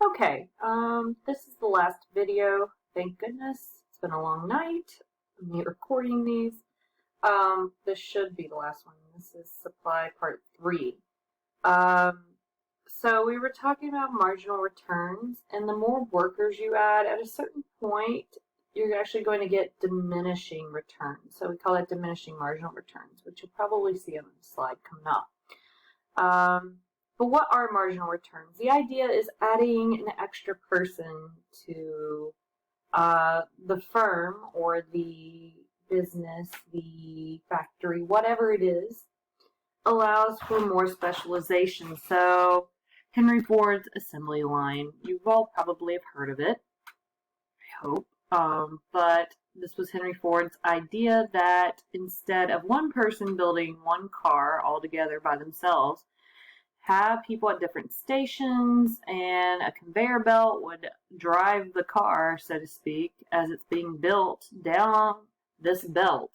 Okay, this is the last video. Thank goodness. It's been a long night. I'm recording these. This should be the last one. This is supply part 3. So we were talking about marginal returns, and the more workers you add, at a certain point, you're actually going to get diminishing returns. So we call it diminishing marginal returns, which you'll probably see on the slide coming up. But what are marginal returns? The idea is adding an extra person to the firm or the business, the factory, whatever it is, allows for more specialization. So Henry Ford's assembly line, you've all probably have heard of it, I hope. But this was Henry Ford's idea that instead of one person building one car all together by themselves, have people at different stations, and a conveyor belt would drive the car, so to speak, as it's being built down this belt.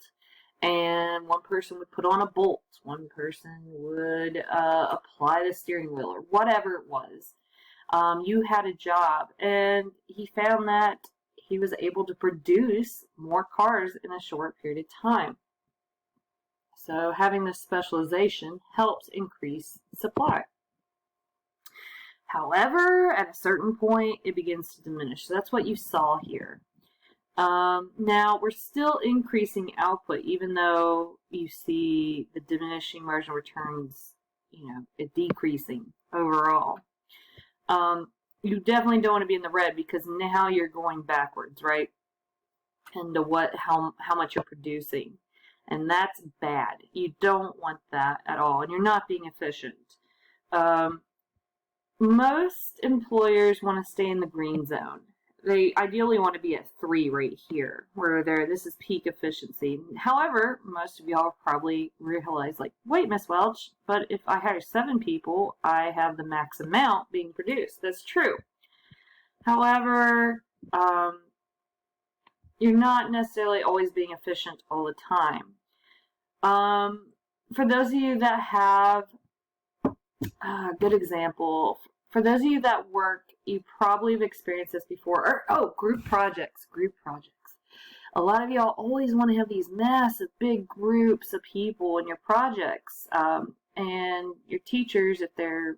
And one person would put on a bolt, one person would apply the steering wheel, or whatever it was. You had a job, and he found that he was able to produce more cars in a short period of time. So having this specialization helps increase supply. However, at a certain point, it begins to diminish. So that's what you saw here. Now, we're still increasing output, even though you see the diminishing marginal returns, it decreasing overall. You definitely don't want to be in the red, because now you're going backwards, right? Into how much you're producing. And that's bad. You don't want that at all, and you're not being efficient. Most employers want to stay in the green zone. They ideally want to be at 3 right here, where this is peak efficiency. However, most of y'all probably realize, like, wait, Miss Welch, but if I hire 7 people, I have the max amount being produced. That's true. However, you're not necessarily always being efficient all the time. For those of you that have good example, for those of you that work, you probably have experienced this before. Group projects. A lot of y'all always want to have these massive, big groups of people in your projects, and your teachers, if they're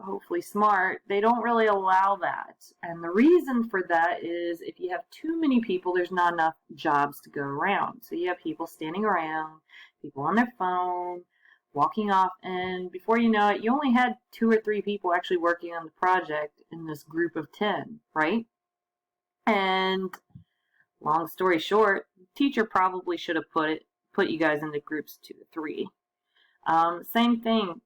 hopefully smart, they don't really allow that. And the reason for that is if you have too many people, there's not enough jobs to go around. So you have people standing around, people on their phone, walking off, and before you know it, you only had 2 or 3 people actually working on the project in this group of 10, right? And long story short, the teacher probably should have put you guys into groups 2 to 3. Same thing.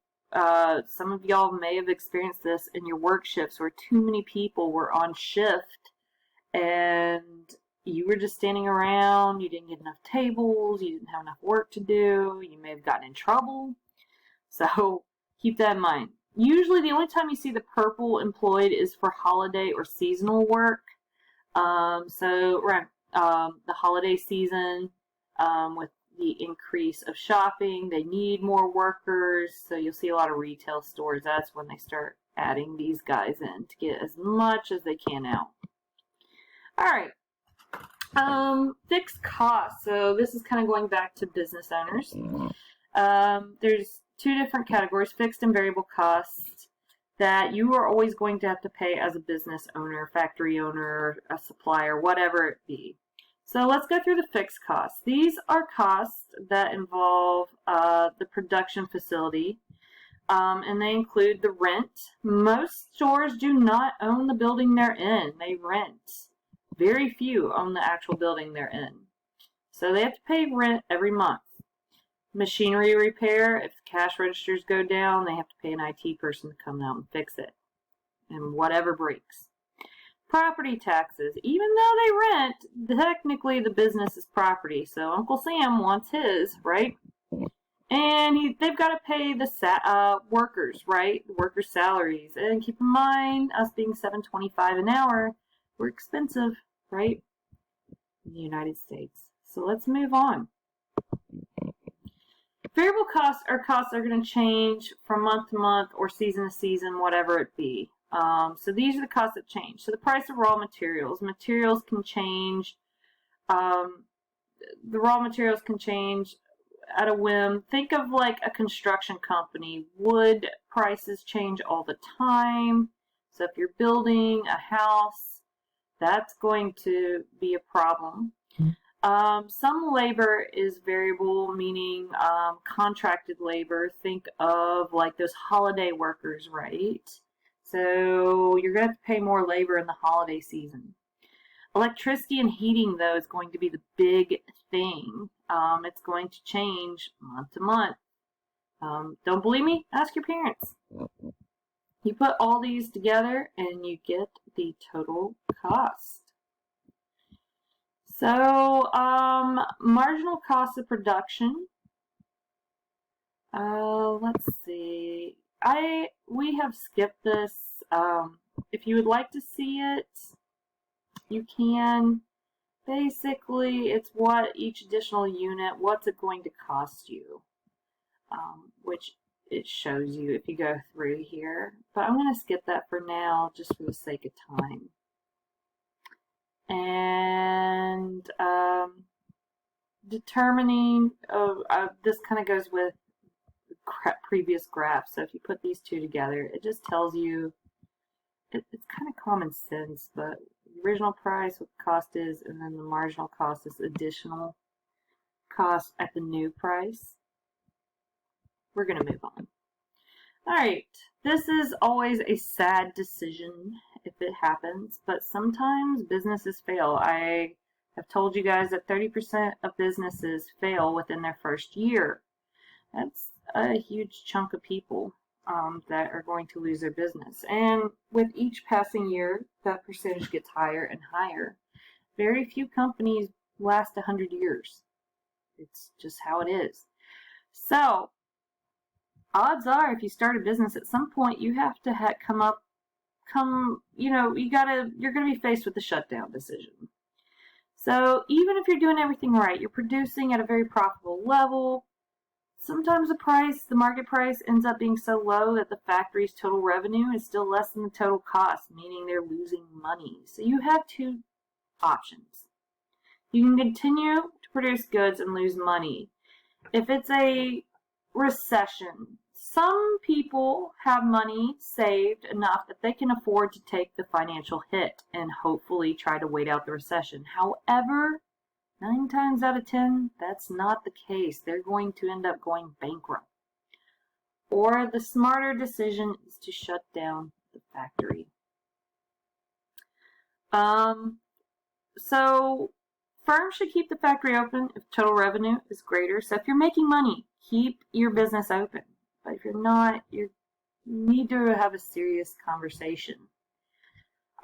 Some of y'all may have experienced this in your work shifts where too many people were on shift and you were just standing around, you didn't get enough tables, you didn't have enough work to do, you may have gotten in trouble. So keep that in mind. Usually the only time you see the purple employed is for holiday or seasonal work. So around the holiday season, with the increase of shopping, they need more workers, so you'll see a lot of retail stores. That's when they start adding these guys in to get as much as they can out. All right, fixed costs. So this is kind of going back to business owners. There's 2 different categories, fixed and variable costs, that you are always going to have to pay as a business owner, factory owner, a supplier, whatever it be. So let's go through the fixed costs. These are costs that involve the production facility, and they include the rent. Most stores do not own the building they're in. They rent. Very few own the actual building they're in. So they have to pay rent every month. Machinery repair, if cash registers go down, they have to pay an IT person to come out and fix it. And whatever breaks. Property taxes. Even though they rent, technically the business is property. So Uncle Sam wants his, right? And they've got to pay the workers, right? The workers' salaries. And keep in mind, us being $7.25 an hour, we're expensive, right? In the United States. So let's move on. Variable costs are costs that are going to change from month to month or season to season, whatever it be. So these are the costs that change. So the price of raw materials. Materials can change. The raw materials can change at a whim. Think of like a construction company. Wood prices change all the time. So if you're building a house, that's going to be a problem. Some labor is variable, meaning contracted labor. Think of like those holiday workers, right? So you're going to have to pay more labor in the holiday season. Electricity and heating, though, is going to be the big thing. It's going to change month to month. Don't believe me? Ask your parents. You put all these together and you get the total cost. So, marginal cost of production. Let's see. We have skipped this. If you would like to see it, you can. Basically, it's what each additional unit, what's it going to cost you, which it shows you if you go through here. But I'm going to skip that for now, just for the sake of time. And determining, this kind of goes with the previous graph. So if you put these two together, it just tells you, it's kind of common sense, but the original price, what the cost is, and then the marginal cost is additional cost at the new price. We're going to move on. All right, this is always a sad decision if it happens, but sometimes businesses fail. I have told you guys that 30% of businesses fail within their first year. That's a huge chunk of people that are going to lose their business. And with each passing year, that percentage gets higher and higher. Very few companies last 100 years. It's just how it is. So, odds are, if you start a business, at some point you have to you're going to be faced with the shutdown decision. So even if you're doing everything right, you're producing at a very profitable level, sometimes the market price ends up being so low that the factory's total revenue is still less than the total cost, meaning they're losing money. So you have two options. You can continue to produce goods and lose money. If it's a recession, some people have money saved enough that they can afford to take the financial hit and hopefully try to wait out the recession. However, 9 times out of 10, that's not the case. They're going to end up going bankrupt. Or the smarter decision is to shut down the factory. So firms should keep the factory open if total revenue is greater. So if you're making money, keep your business open. But if you're not, you need to have a serious conversation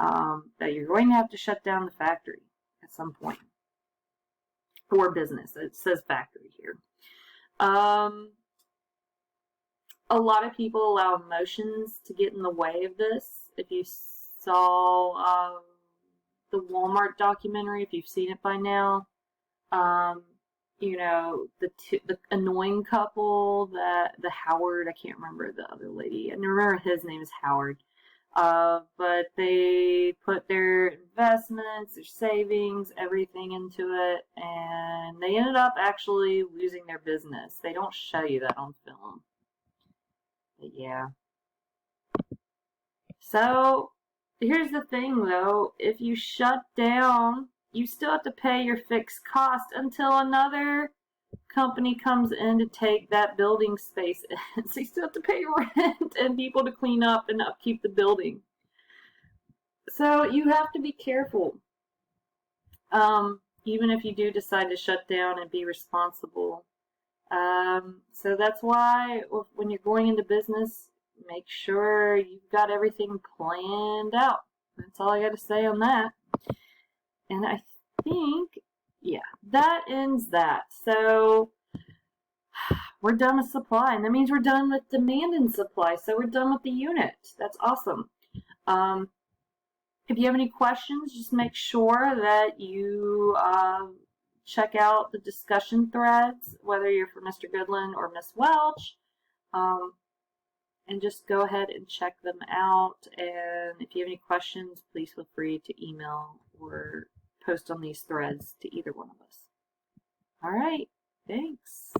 that you're going to have to shut down the factory at some point. Or business. It says factory here. A lot of people allow emotions to get in the way of this. If you saw the Walmart documentary, if you've seen it by now, the annoying couple, the Howard, I can't remember the other lady. I remember his name is Howard. But they put their investments, their savings, everything into it, and they ended up actually losing their business. They don't show you that on film. But yeah. So, here's the thing though, if you shut down, you still have to pay your fixed cost until another company comes in to take that building space in. So you still have to pay rent and people to clean up and upkeep the building. So you have to be careful. Even if you do decide to shut down and be responsible. So that's why when you're going into business, make sure you've got everything planned out. That's all I got to say on that. And I think, yeah, that ends that. So we're done with supply, and that means we're done with demand and supply. So we're done with the unit. That's awesome. If you have any questions, just make sure that you check out the discussion threads, whether you're for Mr. Goodland or Miss Welch. and just go ahead and check them out. And if you have any questions, please feel free to email or post on these threads to either one of us. All right, thanks.